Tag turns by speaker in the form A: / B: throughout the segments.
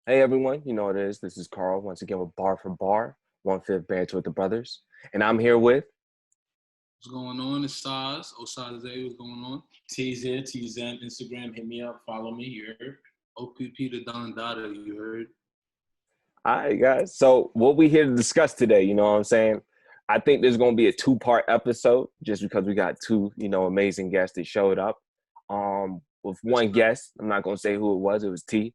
A: Hey everyone, you know what it is. This is Carl once again with Bar for Bar, 1/5 Banter with the Brothers. And I'm here with
B: What's going on? It's Saz. Osaze, what's going on?
C: T's here, T's in Instagram. Hit me up, follow me. You heard?
B: OPP the Don Dada, you heard?
A: all right guys. So what we here to discuss today, you know what I'm saying? I think there's gonna be a two-part episode just because we got two, amazing guests that showed up. With one guest, I'm not gonna say who it was T.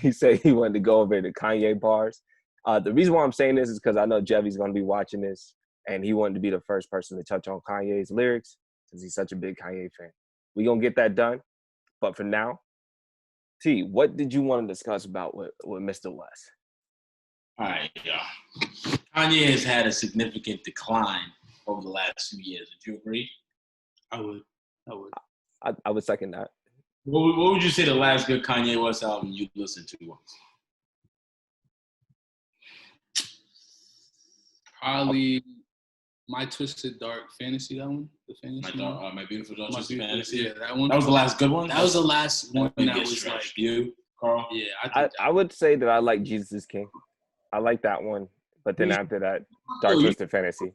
A: He said he wanted to go over the Kanye bars. The reason why I'm saying this is because I know Jevy's gonna be watching this, and he wanted to be the first person to touch on Kanye's lyrics since he's such a big Kanye fan. We gonna get that done, but for now, T, what did you want to discuss about with Mr. West?
C: All right, y'all. Kanye has had a significant decline over the last few years. Would you agree?
B: I would.
A: I would second that.
C: What would you say the last good Kanye West album you listened to was?
B: Probably My Twisted Dark Fantasy, that one? The fantasy one?
C: My Beautiful Dark Twisted Fantasy?
B: Yeah, that one.
C: That was the last good one?
B: That was the last one that was
C: stretch.
B: like...
C: You, Carl?
B: Yeah,
A: I would say that I like Jesus is King. I like that one. But then after that, Dark Twisted Fantasy.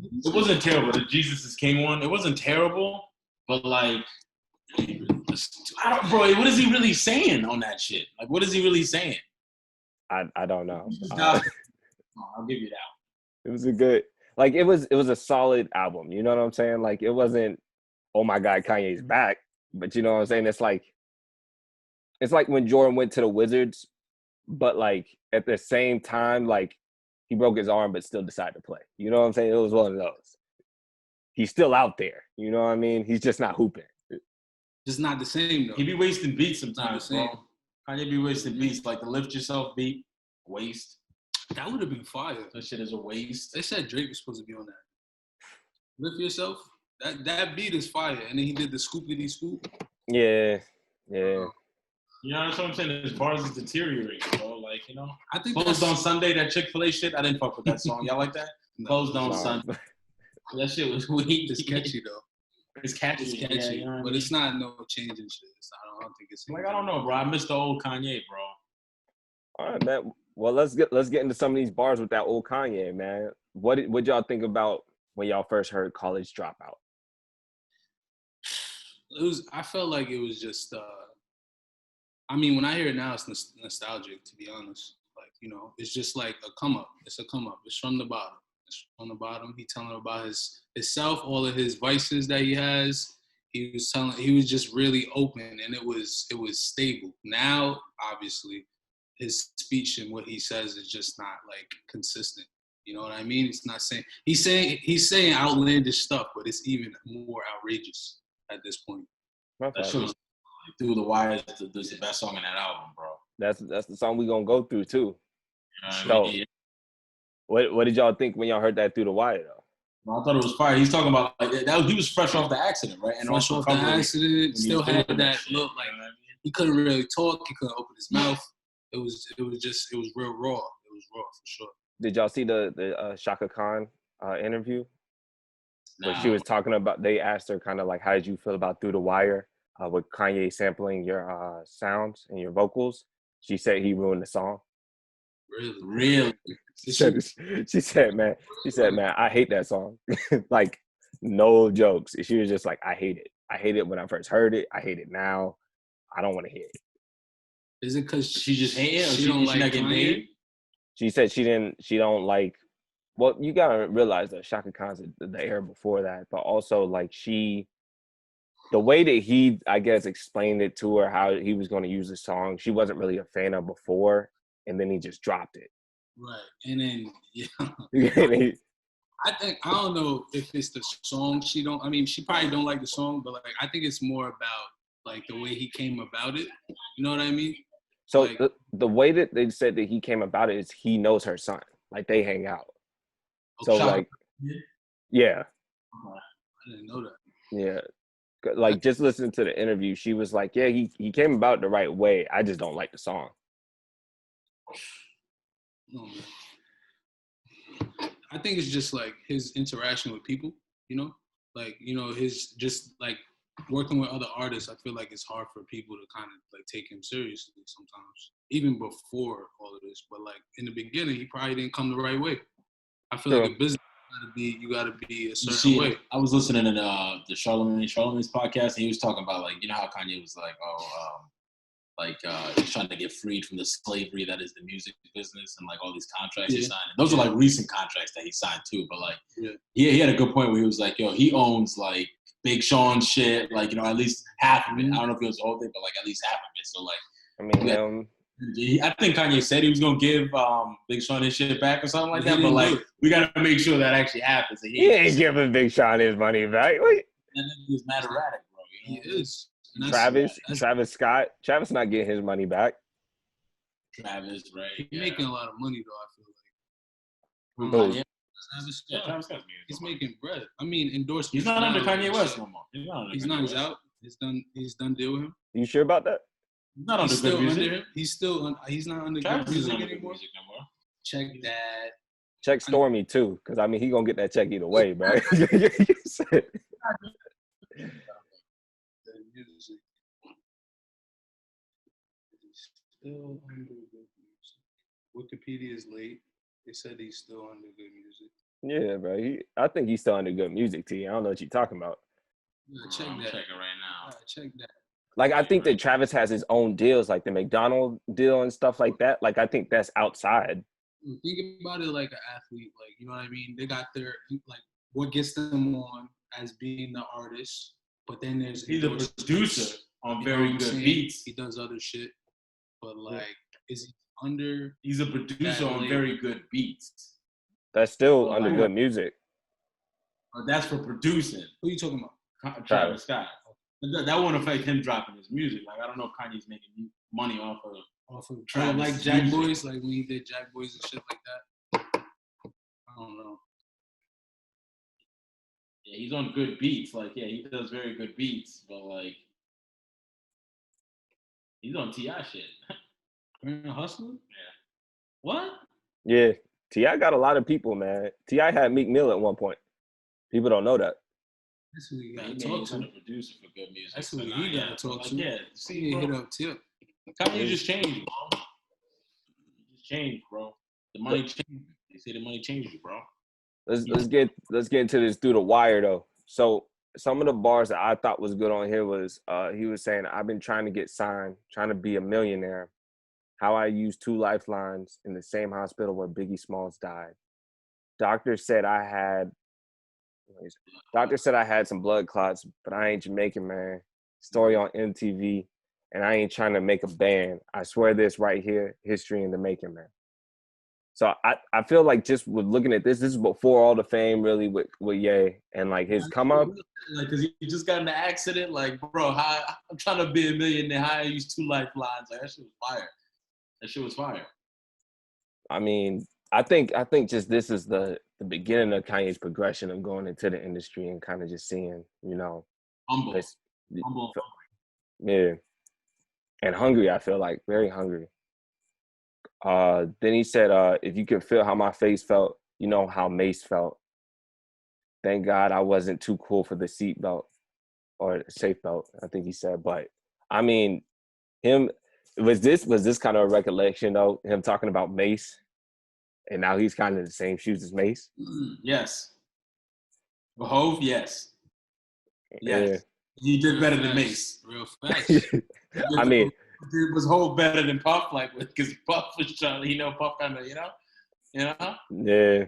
C: It wasn't terrible. The Jesus is King one, it wasn't terrible, but like, bro, what is he really saying on that shit? Like, what is he really saying?
A: I don't know.
C: I'll give you that.
A: It was a good, like, it was a solid album. You know what I'm saying? Like, it wasn't, oh my God, Kanye's back. But you know what I'm saying? It's like when Jordan went to the Wizards, but like at the same time, like he broke his arm, but still decided to play. You know what I'm saying? It was one of those. He's still out there. You know what I mean? He's just not hooping.
B: Just not the same, though.
C: He be wasting beats sometimes, bro. Kanye be wasting beats, like the Lift Yourself beat, waste.
B: That would have been fire.
C: That shit is a waste.
B: They said Drake was supposed to be on that. Lift Yourself? That beat is fire. And then he did the scoopity scoop.
A: Yeah.
C: You know what I'm saying? His bars is deteriorating, bro. Like, you know.
B: I think
C: Closed on Sunday, that Chick-fil-A shit, I didn't fuck with that song. Y'all like that? Closed on Sunday. That shit was weak.
B: It's catchy, though.
C: It's catchy.
B: Yeah,
C: you know
B: but it's not no change in shit. I don't think it's...
C: Like, I don't know, bro. I miss the old Kanye, bro.
A: All right, man. Well, let's get into some of these bars with that old Kanye, man. What y'all think about when y'all first heard College Dropout?
B: I felt like it was just I mean, when I hear it now, it's nostalgic, to be honest. Like, you know, it's just like a come up. It's a come up. It's from the bottom. He telling about himself, all of his vices that he has. He was just really open, and it was stable. Now, obviously, his speech and what he says is just not like consistent. You know what I mean? It's not saying he's saying outlandish stuff, but it's even more outrageous at this point.
C: That shit was Through the Wires is the best song in that album, bro.
A: That's the song we gonna go through too.
C: I mean,
A: what did y'all think when y'all heard that Through the Wire though?
C: Well, I thought it was fire. He's talking about like that. He was fresh off the accident, right? And
B: fresh off the accident, still had that look. Like he couldn't really talk. He couldn't open his mouth. It was real raw. It was raw for sure.
A: Did y'all see the Shaka Khan interview? Where she was talking about, they asked her kind of like, how did you feel about Through the Wire with Kanye sampling your sounds and your vocals? She said he ruined the song.
C: Really?
A: She said, man, I hate that song. Like, no jokes. She was just like, I hate it. I hate it when I first heard it. I hate it now. I don't want to hear it.
B: Is it because
C: she just hate it? Or
B: she don't like
C: not getting paid?
A: She said she don't like, well, you gotta realize that Shaka Khan's the era before that, but also like the way that he, I guess, explained it to her, how he was going to use the song, she wasn't really a fan of before, and then he just dropped it.
B: Right, and then I don't know if it's the song she probably don't like the song, but like I think it's more about like the way he came about it. You know what I mean?
A: So
B: like,
A: the way that they said that he came about it is he knows her son, like they hang out. So like, yeah.
B: I didn't know that.
A: Yeah. Like, just listening to the interview, she was like, yeah, he came about the right way. I just don't like the song.
B: No, man. I think it's just like his interaction with people, you know? Like, you know, his just like working with other artists, I feel like it's hard for people to kind of like take him seriously sometimes. even before all of this. But like in the beginning, he probably didn't come the right way. I feel
A: Sure.
B: like a business you gotta be a certain
C: See,
B: way.
C: I was listening to the Charlamagne's podcast, and he was talking about like, you know how Kanye was like, he's trying to get freed from the slavery that is the music business and like all these contracts he signed. And those are like recent contracts that he signed too. But like, he had a good point where he was like, yo, he owns like Big Sean's shit, like, you know, at least half of it. I don't know if it was the whole thing, but like at least half of it. So like,
A: I mean,
C: I think Kanye said he was gonna give Big Sean his shit back or something like that. But like, we gotta make sure that actually happens.
A: He ain't giving Big Sean his money back. Wait.
C: And then he's mad erratic, bro.
B: He is.
A: Travis Scott. Travis not getting his money back.
C: Travis, right?
B: He's making a lot of money though. I feel like.
C: Yeah.
B: Travis Scott. He's making bread. I mean, endorsements.
C: He's not under Kanye West no more.
B: He's not. He's out. He's done deal with him.
A: You sure about that?
C: He's not under good music.
B: Under him. He's not under good music anymore. Check that.
A: Check Stormy too, because I mean he gonna get that check either way, bro. You said.
B: Music. Still under good music. Wikipedia is late. They said he's still under good music.
A: Yeah, bro. I think he's still under good music, T. I don't know what you're talking about.
B: Yeah, check that.
C: I'm checking right now.
B: Check that.
A: Like, I think that Travis has his own deals, like the McDonald's deal and stuff like that. Like, I think that's outside.
B: Think about it like an athlete. Like, you know what I mean? They got their, like, what gets them on as being the artist. But then
C: he's a producer on very good beats.
B: He does other shit. But, like, is he under?
C: He's a producer on very good beats.
A: That's still under good music.
C: That's for producing.
B: Who are you talking about?
C: Travis Scott. That won't affect him dropping his music. Like, I don't know if Kanye's making money off of
B: Travis, like Jack Boys, like when he did Jack Boys and shit like that. I don't know.
C: Yeah, he's on good beats. Like, yeah, he does very good beats, but like, he's on T.I. shit.
B: Hustler?
C: Yeah. What?
A: Yeah, T.I. got a lot of people, man. T.I. had Meek Mill at one point. People don't know that.
B: That's who you gotta
C: talk to. Producer for good music.
B: That's who you gotta talk to.
C: Yeah,
B: see, you hit up Tip.
C: Kanye just changed, bro. He just changed, bro. The money changed. They say the money changed you, bro.
A: Let's get into this through the wire though. So some of the bars that I thought was good on here was he was saying, I've been trying to get signed, trying to be a millionaire. How I used 2 lifelines in the same hospital where Biggie Smalls died. Doctor said I had some blood clots, but I ain't Jamaican, man. Story on MTV, and I ain't trying to make a band. I swear this right here, history in the making, man. So I feel like just with looking at this is before all the fame really with Ye and like his come up.
C: Like, cause he just got in an accident. Like, bro, I'm trying to be a millionaire. How I use 2 lifelines. Like, that shit was fire. That shit was fire.
A: I mean, I think just this is the beginning of Kanye's progression of going into the industry and kind of just seeing, you know,
C: humble.
A: Yeah, and hungry. I feel like very hungry. Then he said, if you could feel how my face felt, you know how Mace felt. Thank God I wasn't too cool for the seatbelt or safe belt, I think he said. But I mean, was this kind of a recollection though, him talking about Mace? And now he's kind of in the same shoes as Mace?
C: Yes. Hove, yes. Yes.
A: Yeah.
C: He did better than Mace.
B: Real fast.
A: I mean,
C: was Hove better than Puff, like, because Puff was trying to, Puff kind of, you know?
A: Yeah.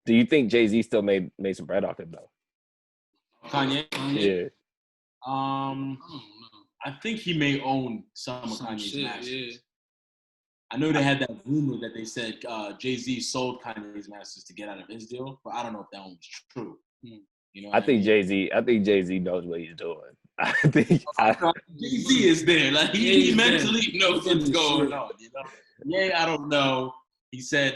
A: Do you think Jay-Z still made some bread off it, though?
C: Kanye?
A: Yeah.
C: I think he may own some of Kanye's masters.
B: Yeah.
C: I know they had that rumor that they said Jay-Z sold Kanye's masters to get out of his deal, but I don't know if that one was true. You know,
A: I think Jay-Z knows what he's doing.
C: Jay-Z is there. Like he mentally knows what's going on. You know? Yeah, I don't know. He said,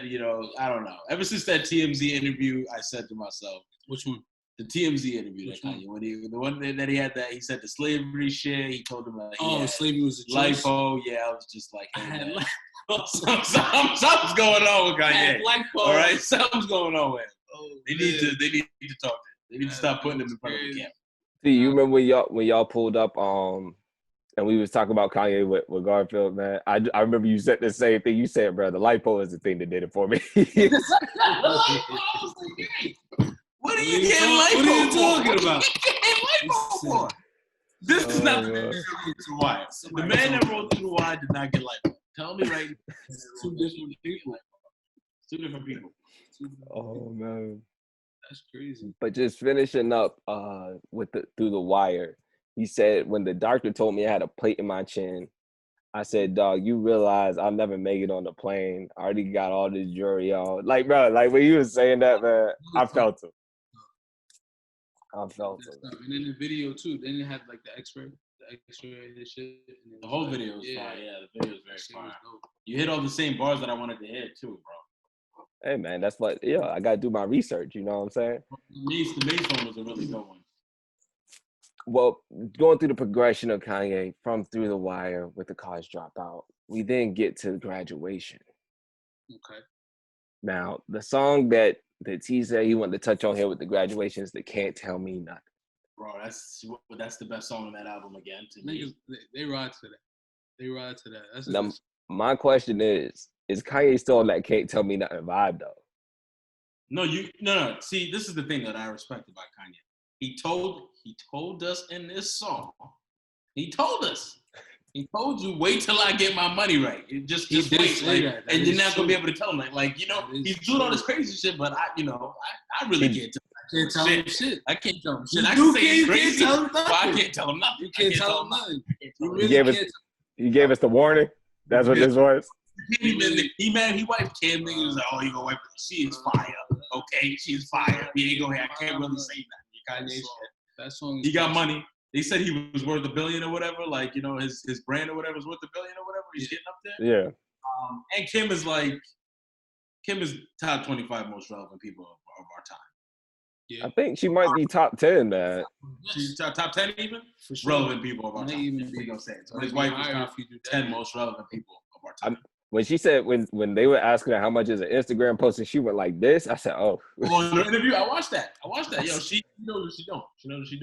C: I don't know. Ever since that TMZ interview, I said to myself,
B: which one?
C: The TMZ interview that Kanye, the one that he had that he said the slavery shit. He told him like,
B: slavery was a choice.
C: Lipo. Yeah, I was just like, hey, something's going on with Kanye. All right, something's going on with him. They need to talk to him. They need to stop putting him in front of the camera.
A: See, you remember when y'all pulled up and we was talking about Kanye with Garfield, man. I remember you said the same thing. You said, bro, the lipo is the thing that did it for me.
C: I was like, hey, what are you getting lipo
B: What are you
C: for?
B: talking about?
C: What are you getting lipo for? This is not the man that wrote Through the Wire. The man that wrote Through the Wire did not get lipo. Tell me right now.
B: It's two different people.
C: Two different people.
A: Oh man.
B: That's crazy.
A: But just finishing up with Through the Wire, he said when the doctor told me I had a plate in my chin, I said, dog, you realize I'll never make it on the plane. I already got all this jewelry on. Like, bro, like when you was saying that, man, I felt him. I felt him.
B: And in the video too, then they had like the X-ray and shit. And
C: The whole video was fire. Yeah, the video was very fire. You hit all the same bars that I wanted to hit too, bro.
A: Hey man, that's what I gotta do my research, you know what I'm saying?
C: The Mace one was a really good one.
A: Well, going through the progression of Kanye from Through the Wire with the College Dropout, we then get to Graduation.
B: Okay.
A: Now, the song that T said he wanted to touch on here with the Graduation is the Can't Tell Me Nothing.
C: Bro, that's the best song on that album again to me.
B: Niggas, they ride to that. They ride to that. That's
A: now, my question is Kanye still on that Can't Tell Me Nothing vibe though?
C: No. See, this is the thing that I respect about Kanye. He told us in this song. He told you, wait till I get my money right. Just wait, like, and you're not gonna be able to tell him like he's doing all this crazy shit, but I really can't tell him shit. I can't tell him shit. I can say he's crazy, but I can't tell him nothing.
B: You can't tell him nothing.
A: He gave us the warning. That's what this was.
C: He wiped Kim. Nigga was like, oh, you gonna wipe it? She is fire. Okay, she's fire. He ain't gonna. I can't really say that. Kanye shit.
B: That song.
C: He got money. They said he was worth $1 billion or whatever. Like his brand or whatever is worth $1 billion or whatever. He's getting up there.
A: Yeah.
C: And Kim is top 25 most relevant people of our time.
A: Yeah. I think she might be top 10, man.
C: She's top 10 even?
B: Sure.
C: Relevant people of our time.
B: Even
C: we gonna say it. So his wife is top 10 most relevant people of our time.
A: When she said, when they were asking her how much is an Instagram post and she went like this, I said, oh.
C: On the interview, I watched that. Yo, she knows what she don't. She knows what she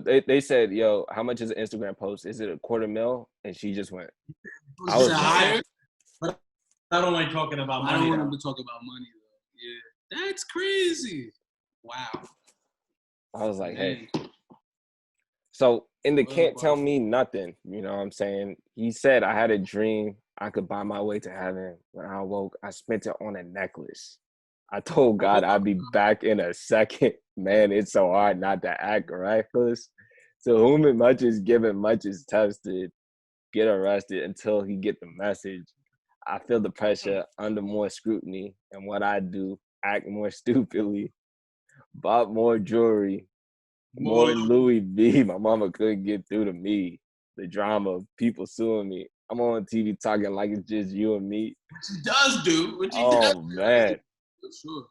C: don't.
A: They said, yo, how much is an Instagram post? Is it $250,000? And she just went.
C: I was higher. But I don't like talking about money.
B: I don't want him to talk about money, though. Yeah. That's crazy. Wow.
A: I was like, hey. So in the Can't Tell Me Nothing, you know what I'm saying? He said, I had a dream I could buy my way to heaven. When I awoke, I spent it on a necklace. I told God I'd be back in a second. Man, it's so hard not to act reckless. To whom it much is given, much is tested. Get arrested until he get the message. I feel the pressure under more scrutiny. And what I do, act more stupidly. Bought more jewelry. More Louis V. My mama couldn't get through to me. The drama, people suing me. I'm on TV talking like it's just you and me.
C: Which he does do.
A: Man.
B: For sure.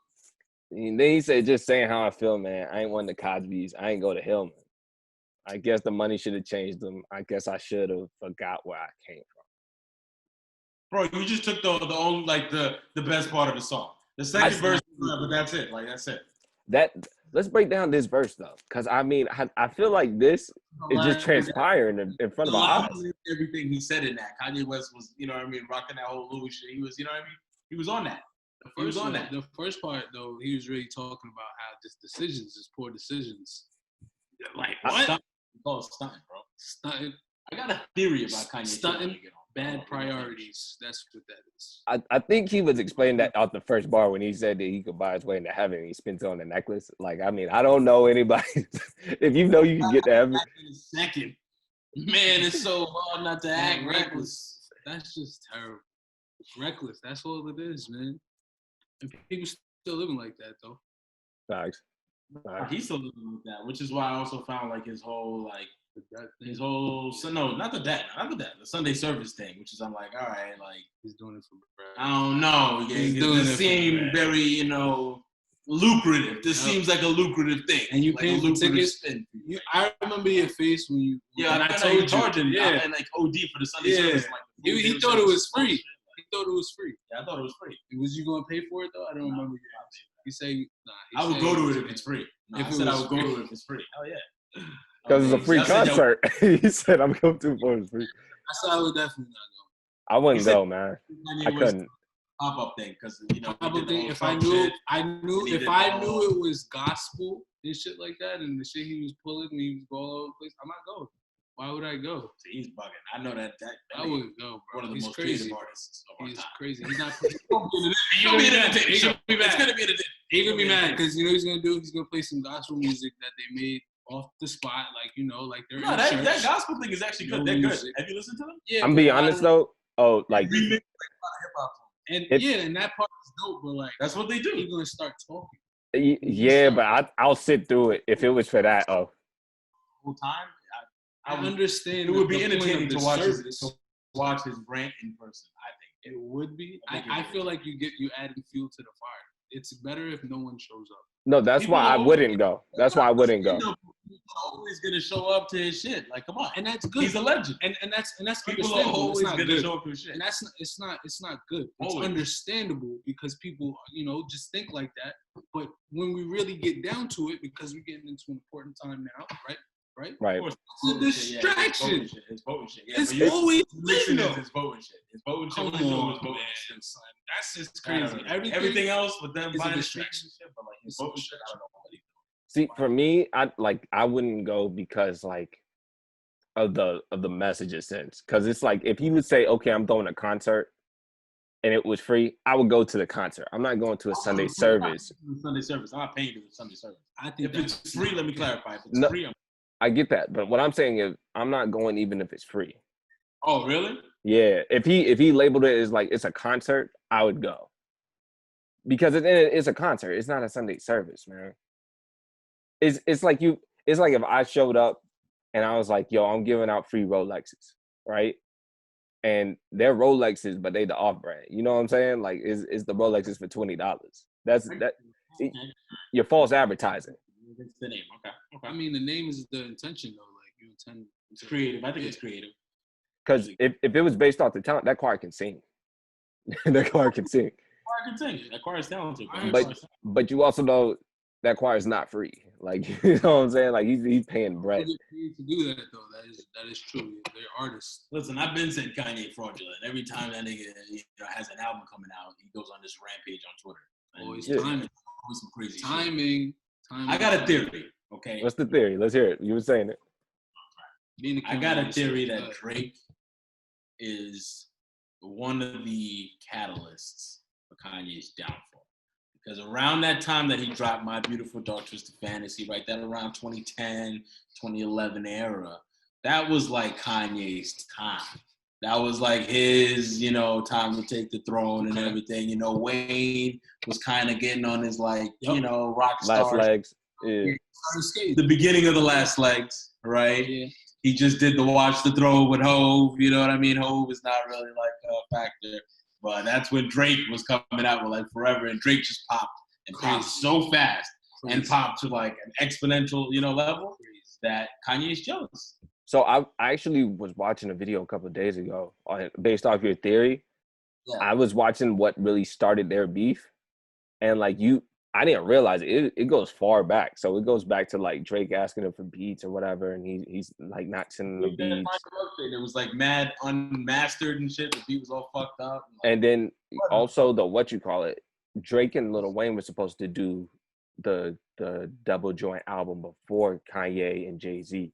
A: And then he said, just saying how I feel, man. I ain't one of the Cosby's. I ain't go to Hillman. I guess the money should have changed them. I guess I should have forgot where I came
C: from. Bro, you just took the best part of the song. The second verse, but that's it. Like, that's it.
A: Let's break down this verse, though. Because, I mean, I feel like this is just transpiring in front of our eyes.
C: Everything he said in that. Kanye West was, rocking that whole Louis shit. He was, he was on that.
B: The first part, though, he was really talking about how just decisions is poor decisions.
C: Like, what? Oh, stunting, bro.
B: Stunting.
C: I got a theory about Kanye.
B: Stunting. Bad priorities. That's what that is.
A: I think he was explaining that out the first bar when he said that he could buy his way into heaven and he spent it on the necklace. Like, I mean, I don't know anybody. If you know you can get to heaven.
C: In a second. Man, it's so hard not to act reckless.
B: That's just terrible. Reckless. That's all it is, man. And people still living like that, though.
A: Facts.
C: He's still living like that, which is why I also found like his whole the Sunday service thing, which is I'm like, all right, like
B: he's doing it for bread.
C: I don't know.
B: He's doing it
C: seemed very, lucrative. This seems like a lucrative thing.
B: And you
C: like
B: paying for tickets. I remember your face when you.
C: I told you charging. Yeah, and like OD for the Sunday service. Like
B: he thought it was free. He thought it was free.
C: Yeah, I thought it was free.
B: Was you gonna pay for it though? I don't remember. He said,
C: I would go to it if it's free. I said I would go to it if it's free. Hell yeah.
A: Because it's a free concert. He said, I'm going to for it's free.
B: I said I would definitely not go.
A: I wouldn't go, man. I couldn't.
C: Pop-up thing, because
B: pop-up thing. If I knew it was gospel and shit like that, and the shit he was pulling when he was all over the place, I'm not going. Why would I go?
C: He's bugging. I know that
B: I wouldn't go, bro.
C: One of the
B: He's
C: most
B: crazy.
C: creative artists of our time.
B: He's crazy. He's not.
C: He's gonna be an entertainment show. It's gonna be an entertainment.
B: He's gonna be mad because you know what he's gonna do. He's gonna play some gospel music that they made off the spot, like like they're.
C: No, that gospel thing is actually good. They're good. Have you listened to them?
A: Yeah. I'm being honest though. Oh, like.
B: And and that part is dope, but like
C: that's what they do.
B: He's gonna start talking.
A: Yeah, but I'll sit through it if it was for that. Oh,
C: whole time.
B: I understand.
C: It would be entertaining to watch his rant in person. I think
B: it would be. I feel like you adding fuel to the fire. It's better if no one shows up.
A: No, that's why I wouldn't go. That's why I wouldn't go.
C: People are always gonna show up to his shit. Like, come on,
B: and that's good.
C: He's a legend,
B: and that's
C: people are always gonna show up to his shit.
B: And it's not good. It's understandable because people just think like that. But when we really get down to it, because we're getting into an important time now, right?
A: Right.
B: It's a distraction.
C: It's voting shit. Yeah,
B: it's always
C: listen to his voting shit. His voting shit.
B: Come on, man. That's just crazy.
C: Everything else with them buying distraction shit, but like his voting shit, I don't know what he doing.
A: See, for me, I wouldn't go because like of the message it sends. Because it's like if he would say, okay, I'm throwing a concert and it was free, I would go to the concert. I'm not going to a Sunday service.
C: Sunday service. I'm not paying for the Sunday service.
B: I think
C: if it's free, let me clarify. If it's free,
A: I get that, but what I'm saying is I'm not going even if it's free.
C: Oh, really?
A: Yeah. If he labeled it as like it's a concert, I would go. Because it's a concert. It's not a Sunday service, man. It's like if I showed up and I was like, yo, I'm giving out free Rolexes, right? And they're Rolexes, but they the off brand. You know what I'm saying? Like it's the Rolexes for $20. You're false advertising.
C: It's the name. Okay.
B: I mean, the name is the intention, though. Like you intend.
C: It's creative. I think it's creative.
A: Because if it was based off the talent, that choir can sing. That choir can sing.
C: That choir is talented.
A: But you also know that choir is not free. Like you know what I'm saying? Like he's paying bread.
B: To do that though, that is true. They're artists.
C: Listen, I've been saying Kanye fraudulent. Every time that nigga has an album coming out, he goes on this rampage on Twitter.
B: Always timing.
C: Always some crazy
B: timing.
C: I got a theory. Okay.
A: What's the theory? Let's hear it. You were saying it.
C: I got a theory that Drake is one of the catalysts for Kanye's downfall. Because around that time that he dropped My Beautiful Dark Twisted Fantasy, right, that around 2010, 2011 era, that was like Kanye's time. That was like his, time to take the throne and everything. Wayne was kind of getting on his rock star.
A: Last legs. Yeah.
C: The beginning of the last legs, right? Yeah. He just did the Watch the Throne with Hove. You know what I mean? Hove is not really like a factor. But that's when Drake was coming out with like Forever, and Drake just popped and popped so fast and popped to like an exponential, level that Kanye's jealous.
A: So I actually was watching a video a couple of days ago based off your theory. Yeah. I was watching what really started their beef, and I didn't realize it goes far back. So it goes back to like Drake asking him for beats or whatever, and he's like not sending the beats.
C: It was like mad unmastered and shit. The beat was all fucked up.
A: And then also Drake and Lil Wayne were supposed to do the double joint album before Kanye and Jay-Z.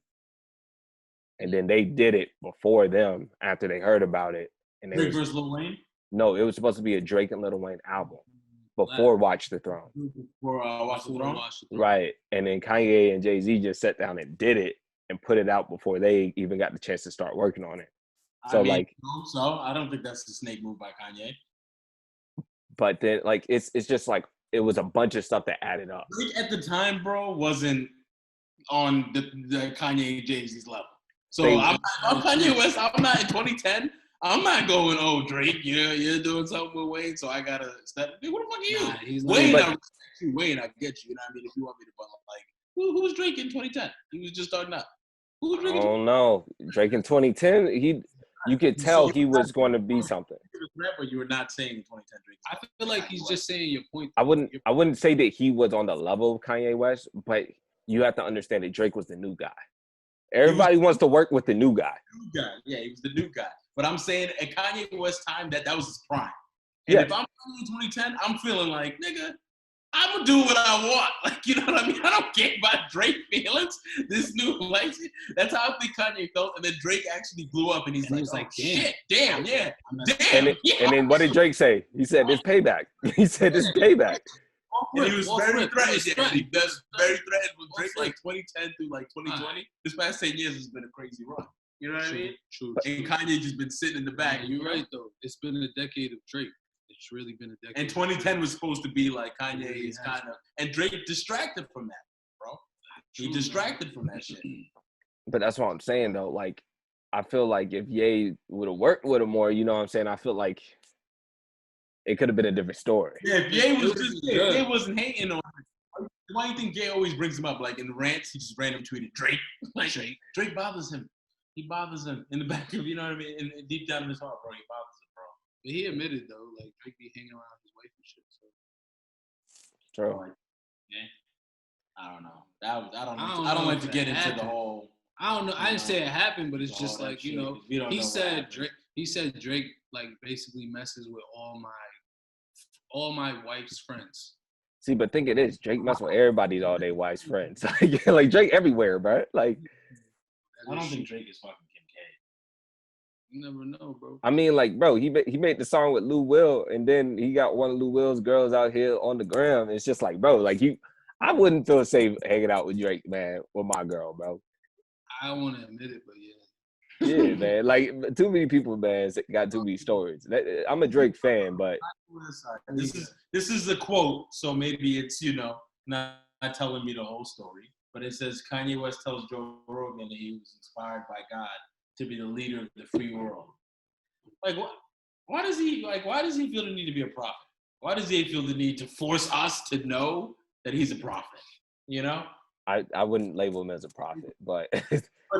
A: And then they did it before them after they heard about it. And
C: Drake versus Lil Wayne?
A: No, it was supposed to be a Drake and Lil Wayne album before Watch the Throne.
C: Before Watch the Throne?
A: Right. And then Kanye and Jay-Z just sat down and did it and put it out before they even got the chance to start working on it. So
C: I don't think that's the snake move by Kanye.
A: But then it's just like it was a bunch of stuff that added up.
C: Drake at the time, bro, wasn't on the Kanye and Jay-Z's level. So I'm Kanye West. I'm not in 2010. I'm not going, Drake, you're doing something with Wayne, so I gotta step. Dude, what the fuck are you? Wayne, I respect you. Wayne, I get you. You know what I mean? If you want me to, but who was Drake in 2010? He was just starting up. Who was Drake? I
A: don't know. Drake in 2010, you could tell he was going to be something.
C: But you were not saying 2010 Drake.
B: I feel like he's just saying your point.
A: I wouldn't say that he was on the level of Kanye West, but you have to understand that Drake was the new guy. Everybody wants to work with the new guy.
C: Yeah, he was the new guy. But I'm saying at Kanye West time, that was his prime. And if I'm in 2010, I'm feeling like, nigga, I'm gonna do what I want. Like, you know what I mean? I don't care about Drake feelings. This new, like, that's how I think Kanye felt. And then Drake actually blew up, and he's like, shit, damn, yeah, damn.
A: And then what did Drake say? He said, "It's payback." He said, "It's payback."
C: And he was very threatened. He does very threatened with Drake, like 2010 through like 2020. This past 10 years has been a crazy run. You know what I mean?
B: True.
C: And Kanye just been sitting in the back.
B: You're right, though. It's been a decade of Drake. It's really been a decade.
C: And 2010 was supposed to be like Kanye is kind of, and Drake distracted from that, bro. He distracted from that shit.
A: But that's what I'm saying, though. Like, I feel like if Ye would have worked with him more, you know what I'm saying? I feel like it could have been a different story.
C: Yeah, if Ye wasn't hating on him, why do you think Ye always brings him up? Like in the rants, he just random tweeted Drake. Like Drake bothers him. He bothers him in the back of, you know what I mean? And deep down in his heart, bro, he bothers him, bro.
B: But he admitted though, like Drake be hanging around his wife and shit. So.
A: True.
C: Yeah. I don't know. I don't like to get into the whole.
B: I don't know. I didn't say it happened, but it's just like, you know, he said Drake like basically messes with all my wife's friends.
A: See, but think it is Drake mess with everybody's all their wife's friends. Like Drake everywhere, bro. Like
C: I don't think Drake is fucking Kim K.
B: You never know, bro.
A: I mean, like, bro, he made the song with Lou Will, and then he got one of Lou Will's girls out here on the gram. It's just like, bro, like I wouldn't feel safe hanging out with Drake, man, with my girl, bro.
B: I don't want to admit it, but yeah.
A: Yeah, man. Like, too many people, man, got too many stories. I'm a Drake fan, but
C: this is a quote, so maybe it's, you know, not telling me the whole story, but it says Kanye West tells Joe Rogan that he was inspired by God to be the leader of the free world. Like, why does he feel the need to be a prophet? Why does he feel the need to force us to know that he's a prophet? You know?
A: I wouldn't label him as a prophet, but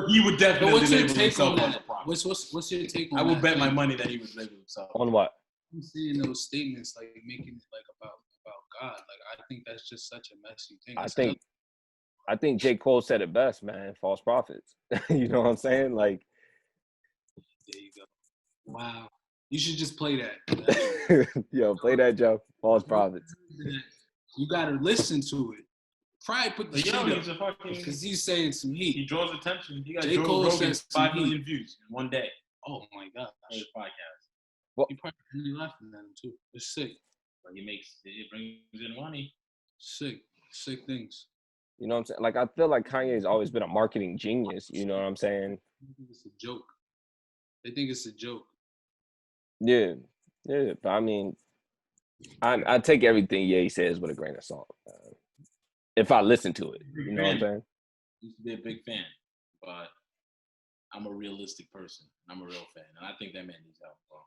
C: he would definitely.
B: What's your
C: label
B: take on
C: himself as
B: that?
C: a prophet.
B: What's your take on
C: that? I would bet my
B: like,
C: money that he would label himself.
A: On what?
B: I'm seeing those statements like making it like about God. Like I think that's just such a messy thing.
A: I think J. Cole said it best, man. False prophets. You know what I'm saying? Like,
B: there you go. Wow. You should just play that.
A: Yo, play that, Joe. False prophets.
B: You gotta listen to it. Probably put the shit up because he's saying some heat.
C: He draws attention. He got
B: J. Cole
C: Rogan's 5 million views in one day.
B: Oh my god!
C: His podcast.
B: Well, he probably really laughing at him too. It's sick.
C: But it brings in money.
B: Sick things.
A: You know what I'm saying? Like, I feel like Kanye's always been a marketing genius. You know what I'm saying?
B: I think it's a joke. They think it's a joke.
A: Yeah. But I mean, I take everything Ye says with a grain of salt. If I listen to it, you know what I'm saying?
C: I used to be a big fan, but I'm a realistic person. I'm a real fan, and I think that man needs help, bro.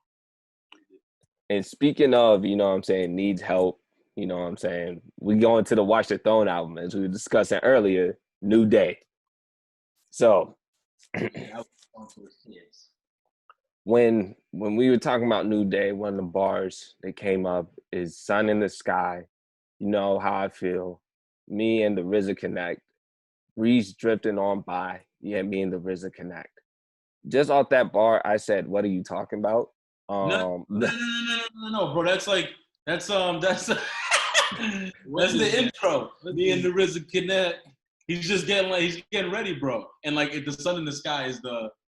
A: And speaking of, you know what I'm saying, needs help, you know what I'm saying, we go into the Watch the Throne album, as we were discussing earlier, New Day. So, when we were talking about New Day, one of the bars that came up is Sun in the Sky, you know how I feel. Me and the RZA connect. Reese drifting on by. Yeah, me and the RZA connect. Just off that bar, I said, "What are you talking about?"
C: No, bro. That's the intro. Me and the RZA connect. He's getting ready, bro. And like, if the Sun in the Sky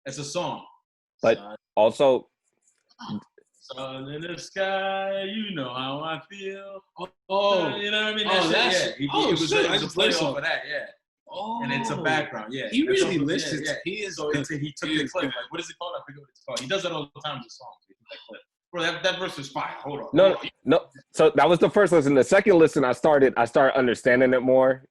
C: it's a song.
A: But also,
C: sun in the sky, you know how I feel.
B: Oh,
C: you know what I mean?
B: It was a play off
C: of that, yeah.
B: Oh,
C: and it's a background, yeah.
B: He really listens.
C: Yeah.
B: He is.
C: So he took the clip. Like, what is it called? I forget what it's called. He does that all the time with songs. He took that clip. Bro, that verse is fire. Hold on.
A: No. So that was the first listen. The second listen, I started understanding it more.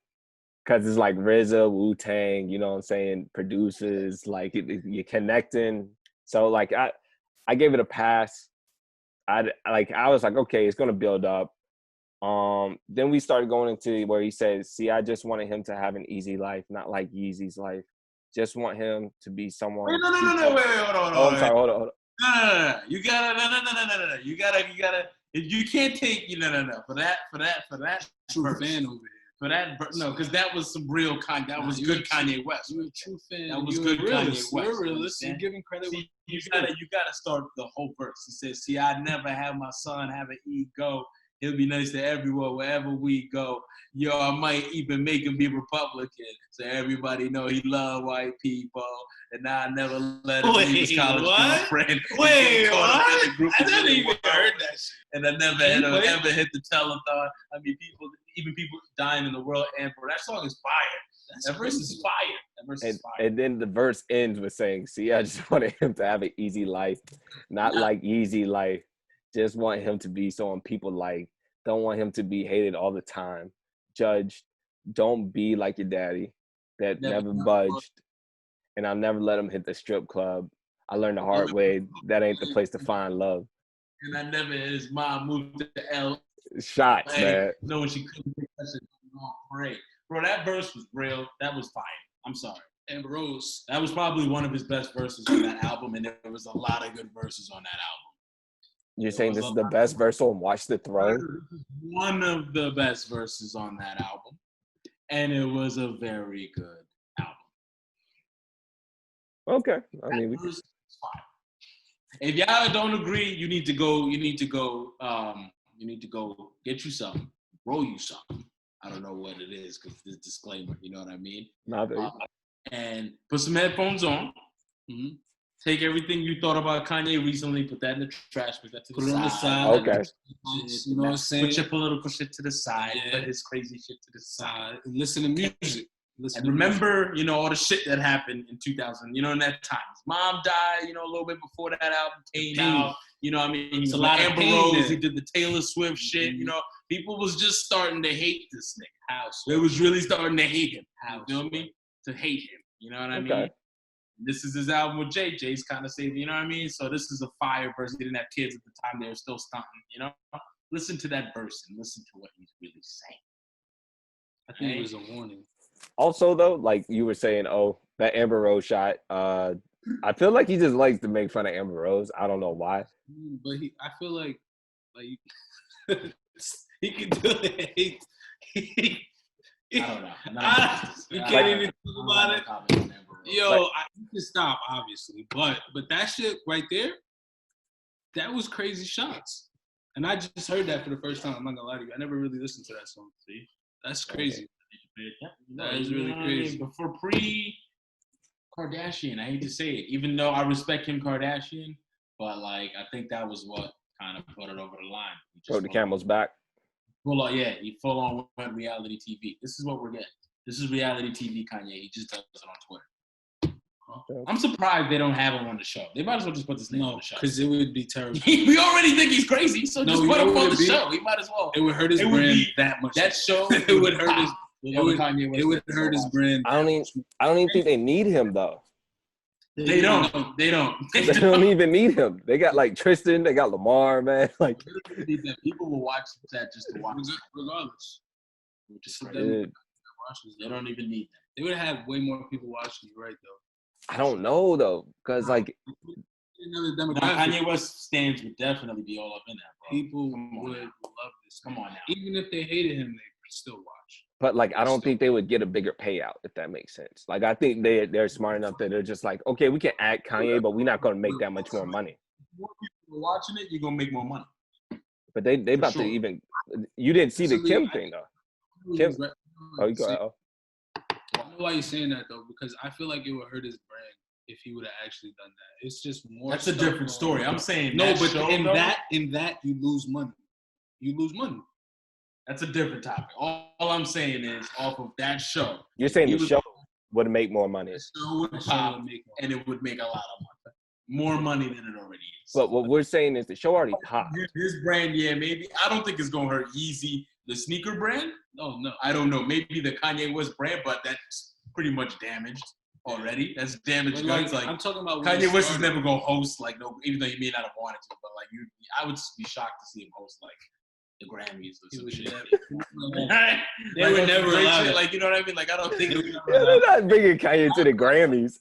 A: Cause it's like RZA, Wu-Tang, you know what I'm saying? Producers, like you're connecting. So like I gave it a pass. I was like, okay, it's gonna build up. Then we started going into where he says, "See, I just wanted him to have an easy life, not like Yeezy's life. Just want him to be someone."
C: Wait, no, wait, hold on.
A: Oh, I'm sorry, hold on.
C: No. You gotta. You can't take. No. For that.
B: True fan over here.
C: For that, no, because that was some real Kanye. That was good Kanye West.
B: You're a true fan.
C: That was good Kanye West.
B: You're a realist. You're giving credit.
C: See, you gotta start the whole verse. He says, "See, I never have my son have an ego. He'll be nice to everyone wherever we go. Yo, I might even make him be Republican, so everybody know he love white people. And I never let him leave his college girlfriend.
B: Wait, what? I didn't even heard that shit.
C: And I never ever hit the telethon. I mean, people dying in the world. And bro, that song is fire. That verse is fire. That verse is fire.
A: And then the verse ends with saying, "See, I just wanted him to have an easy life, not like easy life. Just want him to be someone people like. Don't want him to be hated all the time. Judged. Don't be like your daddy that never budged. And I'll never let him hit the strip club. I learned the hard way. That ain't the place to find love."
C: And I never his mom moved to L.
A: Shots, man.
C: Knowing she couldn't take that shit on break. Bro, that verse was real. That was fire. I'm sorry.
B: And Rose.
C: That was probably one of his best verses on that album, and there was a lot of good verses on that album.
A: You're saying this is the best verse on Watch the Throne?
C: One of the best verses on that album. And it was a very good album.
A: Okay. I mean,
C: fine. If y'all don't agree, you need to go get you something, roll you something. I don't know what it is because this disclaimer, you know what I mean? And put some headphones on. Mm-hmm. Take everything you thought about Kanye recently, put that in the trash, put that to
B: put it on the side.
A: Okay.
B: You know what I'm saying?
C: Put your political shit to the side, put his crazy shit to the side.
B: And listen to music.
C: And remember, all the shit that happened in 2000, in that time. His mom died, a little bit before that album came out. You know what I mean? He was a lot of Amber Rose. He did the Taylor Swift shit. Mm-hmm. People was just starting to hate this nigga. They was really starting to hate him. You feel me? To hate him. You know what I mean? This is his album with Jay. Jay's kind of saying, you know what I mean? So this is a fire verse. He didn't have kids at the time. They were still stunting, Listen to that verse and listen to what he's really saying.
B: I think it was a warning.
A: Also, though, like you were saying, that Amber Rose shot, I feel like he just likes to make fun of Amber Rose. I don't know why.
B: But I feel like he can do it.
C: I don't know.
B: You can't even talk about it. Yo, I can stop, obviously. But that shit right there, that was crazy shots. And I just heard that for the first time. I'm not going to lie to you. I never really listened to that song. See? That's crazy. That is really crazy.
C: But for pre-Kardashian, I hate to say it, even though I respect Kim Kardashian, but, I think that was what kind of put it over the line.
A: Rode the camel's back.
C: He full on went reality TV. This is what we're getting. This is reality TV Kanye. He just does it on Twitter. I'm surprised they don't have him on the show. They might as well just put this name on the show.
B: Because it would be terrible.
C: We already think he's crazy, so just put him on the show. He might as well.
B: It would hurt his brand that much.
C: That show,
B: it would hurt his. It would hurt his brand.
A: I don't even think they need him though.
C: They don't. They don't
A: even need him. They got Tristan. They got Lamar, man.
C: People will watch that just to watch it,
B: regardless.
C: They don't even need that.
B: They would have way more people watching you, right? Though.
A: I don't know though, because
C: Kanye West stands would definitely be all up in that, bro.
B: People would love this.
C: Come on now.
B: Even if they hated him, they would still watch.
A: But I don't think they would get a bigger payout, if that makes sense. I think they're smart enough that they're just okay, we can add Kanye, but we're not going to make that much more money.
C: If more people are watching it, you're going to make more money.
A: But they about to even. You didn't see the Kim thing though. Kim. Oh, you go.
B: I know why you're saying that though, because I feel like it would hurt his brand if he would have actually done that. It's just more.
C: That's a different story. I'm saying
B: no, but in that you lose money. You lose money.
C: That's a different topic. All I'm saying is off of that show.
A: You're saying the show would make more money.
C: The show would pop, and it would make a lot of money. More money than it already is.
A: But what we're saying is the show already popped.
C: His brand, yeah, maybe. I don't think it's going to hurt Yeezy, the sneaker brand. No. I don't know. Maybe the Kanye West brand, but that's pretty much damaged already. That's damaged goods.
B: I'm talking about
C: Kanye West is never going to host, even though he may not have wanted to, but I would be shocked to see him host, the Grammys or some shit.
B: They would never allow it.
C: You know what I mean? I don't think
A: they're not bringing Kanye to the Grammys.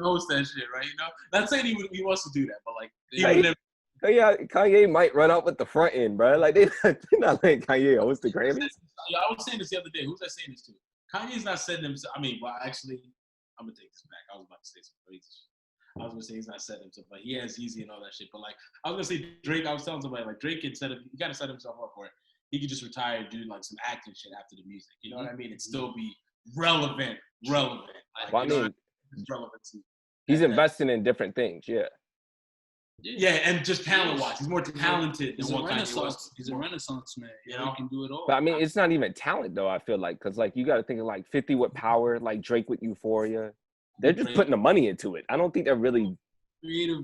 C: Host that shit, right? Not saying he wants to do that, but he would never.
A: Kanye might run out with the front end, bro. Like they're not letting Kanye host the Grammys.
C: Yeah, I was saying this the other day. Who's I saying this to? Kanye's not setting himself. I mean, well, actually, I'm gonna take this back. I was about to say some crazy shit. I was gonna say he's not setting himself, but he has Yeezy and all that shit. But like, I was gonna say Drake. I was telling somebody like Drake can set up. He gotta set himself up for it. He could just retire and do like some acting shit after the music. You know what I mean? And still be relevant. Like,
A: Well, I mean,
C: relevancy.
A: he's investing in different things. Yeah.
C: Yeah, and just talent-wise, he's more talented than what Kanye West.
B: He's a renaissance man.
C: You know,
B: he can do it all.
A: But I mean, it's not even talent though. I feel like because like you got to think of like 50 with Power, like Drake with Euphoria. They're just putting the money into it. I don't think they're really
B: creative.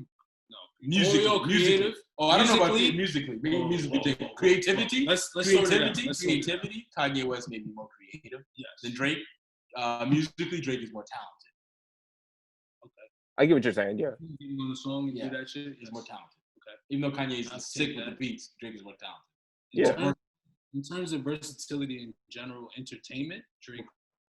B: No,
C: creative. Oh, I don't know about musically. Maybe musically. Creativity. Let's creativity. Kanye West may be more creative than Drake. Musically, Drake is more talented.
A: I get what you're saying, yeah.
B: On the song and do that shit.
C: He's more talented. Okay. Even though Kanye is sick with the beats, Drake is more talented.
A: Yeah.
B: In terms of versatility in general entertainment, Drake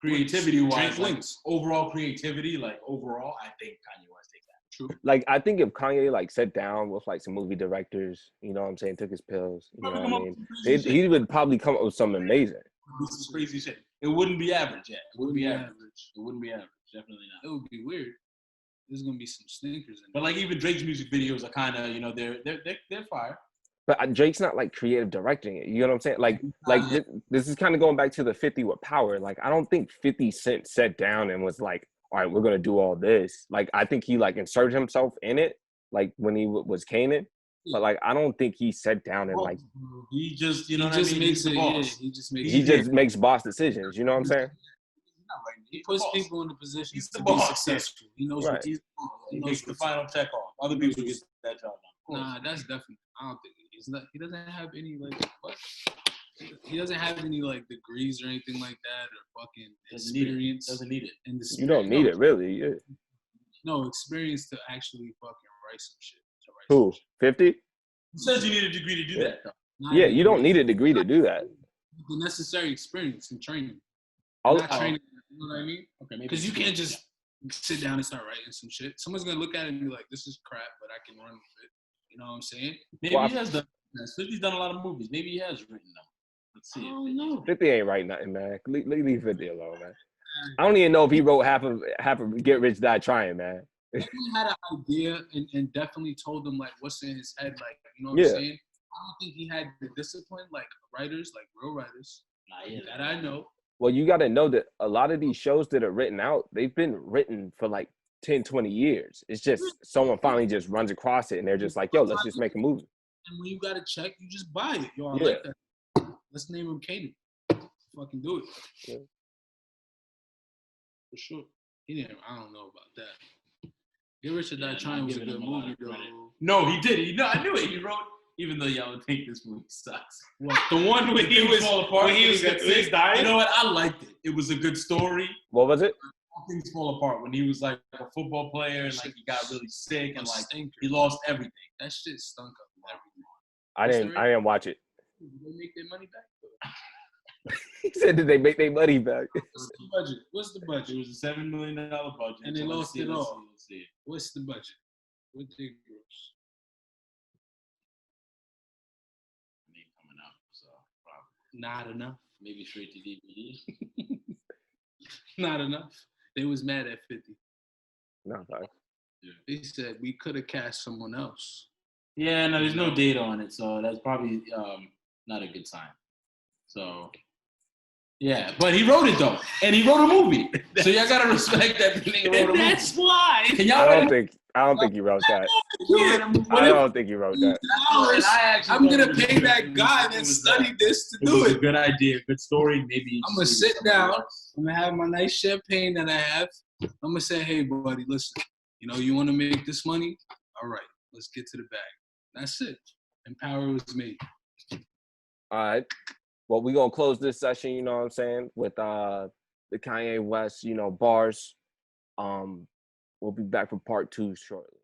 C: creativity-wise, like overall creativity, like overall, I think Kanye West takes that.
B: True.
A: Like I think if Kanye like sat down with like some movie directors, you know what I'm saying, took his pills, you know what I mean, he would probably come up with something amazing.
C: This is crazy shit. It wouldn't be average yet. It wouldn't be average. It wouldn't be average. Definitely not.
B: It would be weird. There's gonna be some stinkers in there.
C: But like even Drake's music videos are kind of, you know, they're fire.
A: But Drake's not like creative directing it. You know what I'm saying? Like this is kind of going back to the 50 with Power. Like I don't think 50 Cent sat down and was like, all right, we're gonna do all this. Like I think he like inserted himself in it, like when he was Kanan. But like I don't think he sat down and like
C: he just, you know, what I mean? Makes the boss.
A: He just makes boss decisions. You know what I'm saying?
B: He puts people in the position to be successful. He knows what he's doing.
C: He makes the final check off. Other people get that job done.
B: Nah, that's definitely. I don't think he's not. He doesn't have any like what? He doesn't have any like degrees or anything like that or fucking experience.
C: Doesn't need it.
A: You don't need it really. Yeah.
B: No experience to actually fucking write some shit.
A: Who? 50?
C: Who says you need a degree to do that?
A: Yeah, you don't need a degree to do that.
B: The necessary experience and training.
A: Not
B: training. You know what I mean? Okay, because you can't just sit down and start writing some shit. Someone's gonna look at it and be like, "This is crap," but I can run with it. You know what I'm saying?
C: Maybe he has done. 50's done a lot of movies. Maybe he has written them. Let's see.
B: Oh no,
A: 50 ain't writing nothing, man. Leave 50 alone, man. I don't even know if he wrote half of Get Rich Die Trying, man.
B: He had an idea and definitely told them like what's in his head, like you know what I'm saying. I don't think he had the discipline like writers, like real writers, that I know.
A: Well, you got to know that a lot of these shows that are written out, they've been written for like 10, 20 years. It's just someone finally just runs across it and they're just like, yo, let's just make a movie.
B: And when you got a check, you just buy it. Yo, I like that. Let's name him Kanan. Fucking do it.
A: Yeah.
B: For sure. I don't know about that. Get Rich or Die Trying was a good movie, though.
C: No, he did. I knew it. He wrote, even though y'all would think this movie sucks.
B: What?
C: The one when he was
B: fall apart.
C: When he was dying. You know what? I liked it. It was a good story.
A: What was it?
C: Things fall apart when he was like a football player and like he got really sick and like he lost everything.
B: That shit stunk up
A: everything. I didn't watch it.
B: Did they make their money back?
A: He said, did they make their money back?
B: What's the budget?
C: It was a $7 million budget.
B: And they lost it all. Let's see. What's the budget? What did it gross?
C: Coming out, so probably
B: not enough.
C: Maybe straight to DVD.
B: Not enough. They was mad at 50.
A: No, sorry.
B: Yeah. They said we could have cast someone else.
C: Yeah, no, there's no date on it, so that's probably not a good sign. So, yeah, but he wrote it though, and he wrote a movie. So y'all gotta respect that the nigga wrote a movie.
B: That's why.
C: Can y'all?
A: I don't think he wrote that. I don't think he wrote that.
B: I'm gonna pay that guy that studied this to do it.
C: Good idea, good story. Maybe
B: I'm gonna sit down. I'm gonna have my nice champagne that I have. I'm gonna say, hey, buddy, listen. You know, you want to make this money? All right, let's get to the bag. That's it. And power was made.
A: All right. Well, we're gonna close this session. You know what I'm saying, with the Kanye West, bars. We'll be back for part 2 shortly.